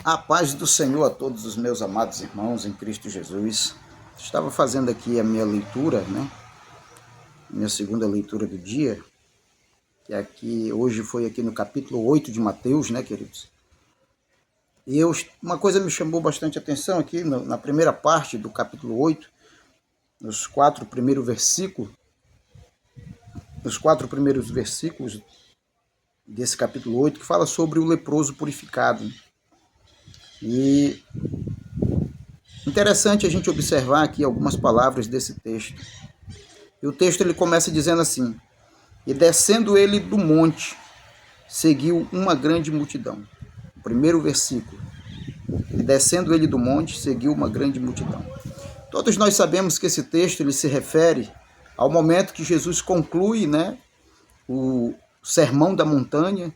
A paz do Senhor a todos os meus amados irmãos em Cristo Jesus. Estava fazendo aqui a minha leitura, minha segunda leitura do dia, que hoje foi aqui no capítulo 8 de Mateus, queridos? E uma coisa me chamou bastante atenção aqui na primeira parte do capítulo 8, nos quatro primeiros versículos desse capítulo 8, que fala sobre o leproso purificado. E interessante a gente observar aqui algumas palavras desse texto. E o texto ele começa dizendo assim: e descendo ele do monte, seguiu uma grande multidão. O primeiro versículo. E descendo ele do monte, seguiu uma grande multidão. Todos nós sabemos que esse texto ele se refere ao momento que Jesus conclui, o Sermão da Montanha,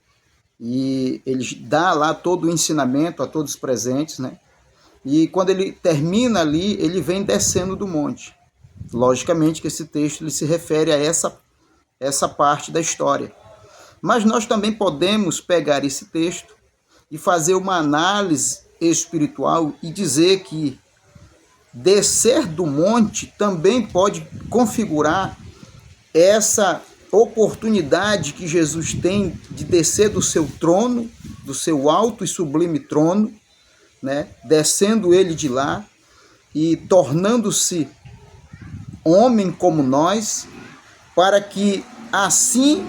e ele dá lá todo o ensinamento a todos os presentes, E quando ele termina ali, ele vem descendo do monte. Logicamente que esse texto ele se refere a essa parte da história. Mas nós também podemos pegar esse texto e fazer uma análise espiritual e dizer que descer do monte também pode configurar essa oportunidade que Jesus tem de descer do seu trono, do seu alto e sublime trono, descendo ele de lá e tornando-se homem como nós, para que assim,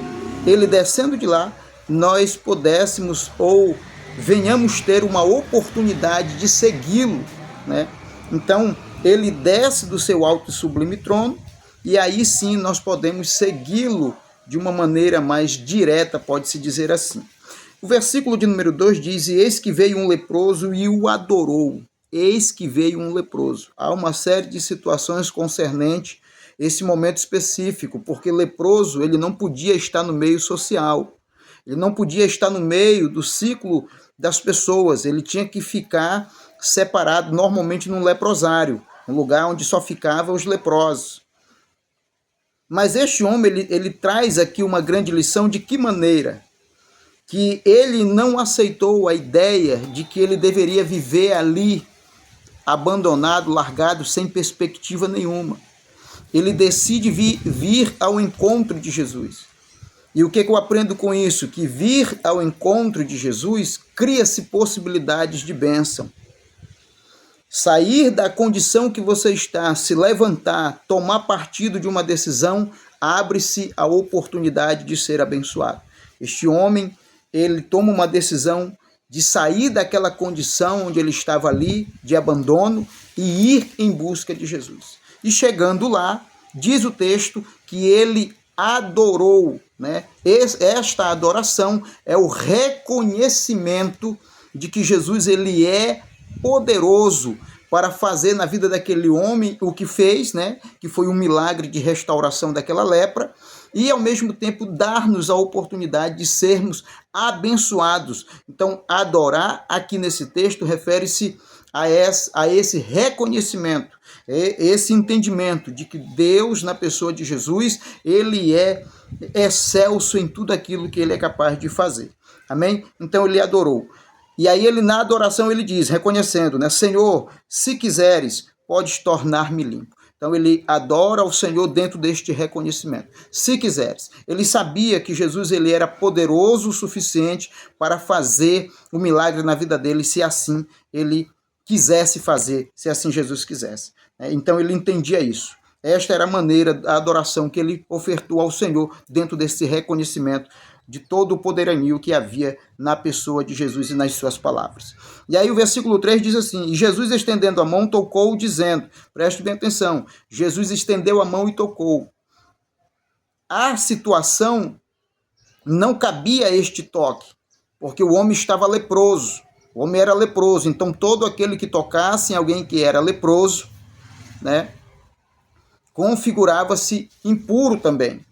ele descendo de lá, nós pudéssemos ou venhamos ter uma oportunidade de segui-lo, Então, ele desce do seu alto e sublime trono, e aí sim nós podemos segui-lo de uma maneira mais direta, pode-se dizer assim. O versículo de número 2 diz: e eis que veio um leproso e o adorou. Eis que veio um leproso. Há uma série de situações concernentes esse momento específico, porque leproso ele não podia estar no meio social, ele não podia estar no meio do ciclo das pessoas, ele tinha que ficar separado, normalmente num leprosário, um lugar onde só ficavam os leprosos. Mas este homem, ele traz aqui uma grande lição. De que maneira? Que ele não aceitou a ideia de que ele deveria viver ali, abandonado, largado, sem perspectiva nenhuma. Ele decide vir ao encontro de Jesus. E o que eu aprendo com isso? Que vir ao encontro de Jesus cria-se possibilidades de bênção. Sair da condição que você está, se levantar, tomar partido de uma decisão, abre-se a oportunidade de ser abençoado. Este homem, ele toma uma decisão de sair daquela condição onde ele estava ali, de abandono, e ir em busca de Jesus. E chegando lá, diz o texto que ele adorou, Esta adoração é o reconhecimento de que Jesus ele é poderoso para fazer na vida daquele homem o que fez, que foi um milagre de restauração daquela lepra, e ao mesmo tempo dar-nos a oportunidade de sermos abençoados. Então, adorar aqui nesse texto refere-se a esse reconhecimento, esse entendimento de que Deus, na pessoa de Jesus, ele é excelso em tudo aquilo que ele é capaz de fazer. Amém? Então, ele adorou. E aí ele, na adoração, ele diz, reconhecendo, Senhor, se quiseres, podes tornar-me limpo. Então ele adora ao Senhor dentro deste reconhecimento. Se quiseres. Ele sabia que Jesus ele era poderoso o suficiente para fazer o milagre na vida dele, se assim ele quisesse fazer, se assim Jesus quisesse. Então ele entendia isso. Esta era a maneira da adoração que ele ofertou ao Senhor dentro desse reconhecimento de todo o poderio que havia na pessoa de Jesus e nas suas palavras. E aí o versículo 3 diz assim: e Jesus estendendo a mão tocou, dizendo, preste bem atenção, Jesus estendeu a mão e tocou. A situação não cabia este toque, porque o homem estava leproso, o homem era leproso, então todo aquele que tocasse em alguém que era leproso, configurava-se impuro também.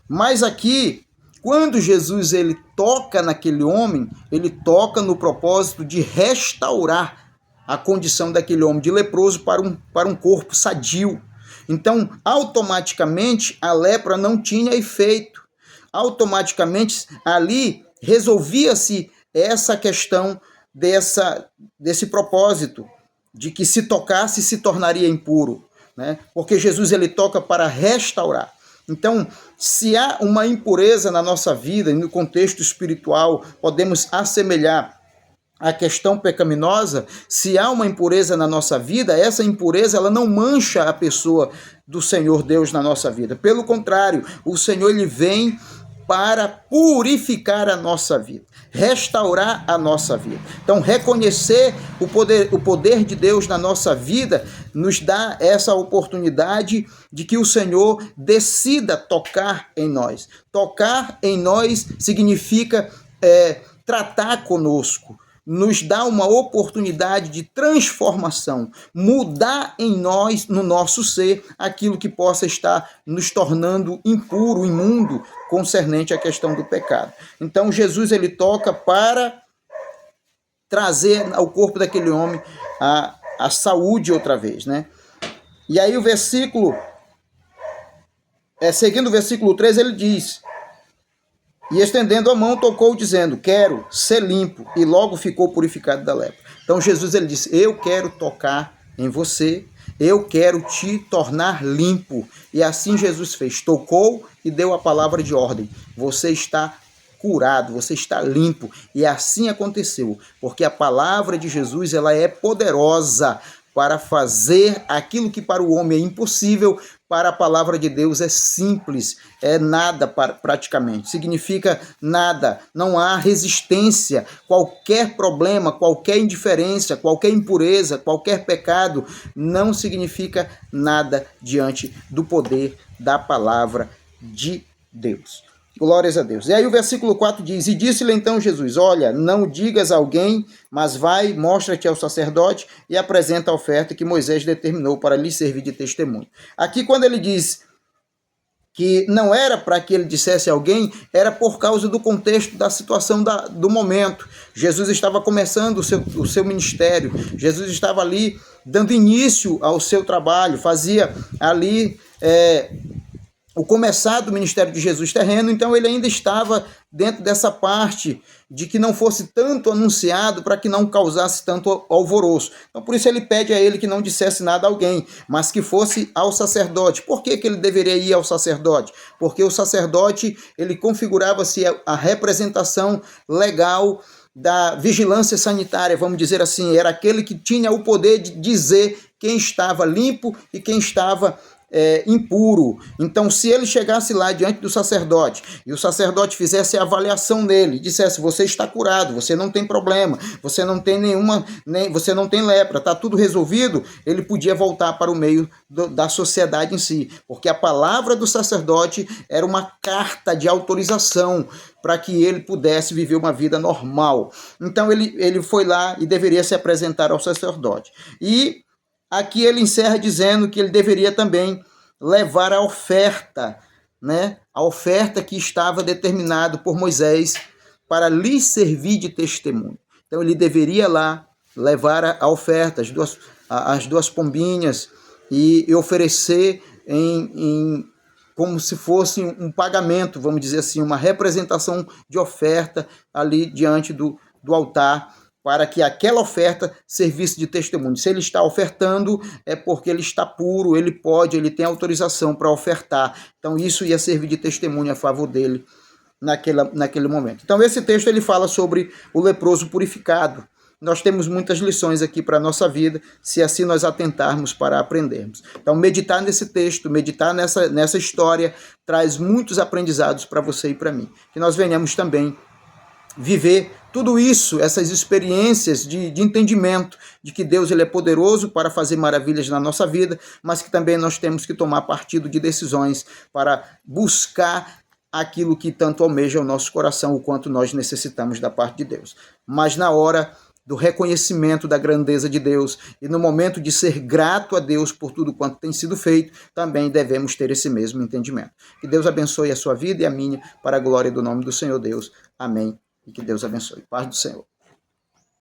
Mas aqui, quando Jesus ele toca naquele homem, ele toca no propósito de restaurar a condição daquele homem de leproso para um corpo sadio. Então, automaticamente, a lepra não tinha efeito. Automaticamente, ali, resolvia-se essa questão desse propósito de que se tocasse se tornaria impuro, né? Porque Jesus ele toca para restaurar. Então, se há uma impureza na nossa vida, no contexto espiritual, podemos assemelhar a questão pecaminosa. Se há uma impureza na nossa vida, essa impureza ela não mancha a pessoa do Senhor Deus na nossa vida. Pelo contrário, o Senhor ele vem para purificar a nossa vida, restaurar a nossa vida. Então, reconhecer o poder de Deus na nossa vida nos dá essa oportunidade de que o Senhor decida tocar em nós. Tocar em nós significa tratar conosco, nos dá uma oportunidade de transformação, mudar em nós, no nosso ser, aquilo que possa estar nos tornando impuro, imundo, concernente à questão do pecado. Então Jesus ele toca para trazer ao corpo daquele homem a saúde outra vez, né? E aí o versículo, seguindo o versículo 3, ele diz: e estendendo a mão, tocou, dizendo: quero ser limpo. E logo ficou purificado da lepra. Então Jesus ele disse: eu quero tocar em você, eu quero te tornar limpo. E assim Jesus fez, tocou e deu a palavra de ordem: você está curado, você está limpo. E assim aconteceu, porque a palavra de Jesus ela é poderosa para fazer aquilo que para o homem é impossível, para a palavra de Deus é simples, é nada praticamente, significa nada, não há resistência, qualquer problema, qualquer indiferença, qualquer impureza, qualquer pecado, não significa nada diante do poder da palavra de Deus. Glórias a Deus. E aí o versículo 4 diz: e disse-lhe então Jesus: olha, não digas a alguém, mas vai, mostra-te ao sacerdote e apresenta a oferta que Moisés determinou para lhe servir de testemunho. Aqui quando ele diz que não era para que ele dissesse a alguém, era por causa do contexto da situação do momento. Jesus estava começando o seu ministério, Jesus estava ali dando início ao seu trabalho, fazia ali o começar do ministério de Jesus terreno, então ele ainda estava dentro dessa parte de que não fosse tanto anunciado para que não causasse tanto alvoroço. Então por isso ele pede a ele que não dissesse nada a alguém, mas que fosse ao sacerdote. Por que ele deveria ir ao sacerdote? Porque o sacerdote ele configurava-se a representação legal da vigilância sanitária, vamos dizer assim, era aquele que tinha o poder de dizer quem estava limpo e quem estava impuro. Então se ele chegasse lá diante do sacerdote e o sacerdote fizesse a avaliação dele, dissesse: você está curado, você não tem problema, você não tem você não tem lepra, está tudo resolvido, ele podia voltar para o meio da sociedade em si, porque a palavra do sacerdote era uma carta de autorização para que ele pudesse viver uma vida normal. Então ele foi lá e deveria se apresentar ao sacerdote. E aqui ele encerra dizendo que ele deveria também levar a oferta, né? A oferta que estava determinada por Moisés para lhe servir de testemunho. Então ele deveria lá levar a oferta, as duas pombinhas, e oferecer como se fosse um pagamento, vamos dizer assim, uma representação de oferta ali diante do altar, para que aquela oferta servisse de testemunho. Se ele está ofertando, é porque ele está puro, ele tem autorização para ofertar. Então isso ia servir de testemunho a favor dele naquele momento. Então esse texto ele fala sobre o leproso purificado. Nós temos muitas lições aqui para a nossa vida, se assim nós atentarmos para aprendermos. Então meditar nesse texto, meditar nessa história, traz muitos aprendizados para você e para mim. Que nós venhamos também viver tudo isso, essas experiências de entendimento de que Deus ele é poderoso para fazer maravilhas na nossa vida, mas que também nós temos que tomar partido de decisões para buscar aquilo que tanto almeja o nosso coração, o quanto nós necessitamos da parte de Deus. Mas na hora do reconhecimento da grandeza de Deus e no momento de ser grato a Deus por tudo quanto tem sido feito, também devemos ter esse mesmo entendimento. Que Deus abençoe a sua vida e a minha, para a glória do nome do Senhor Deus. Amém. E que Deus abençoe. Paz do Senhor.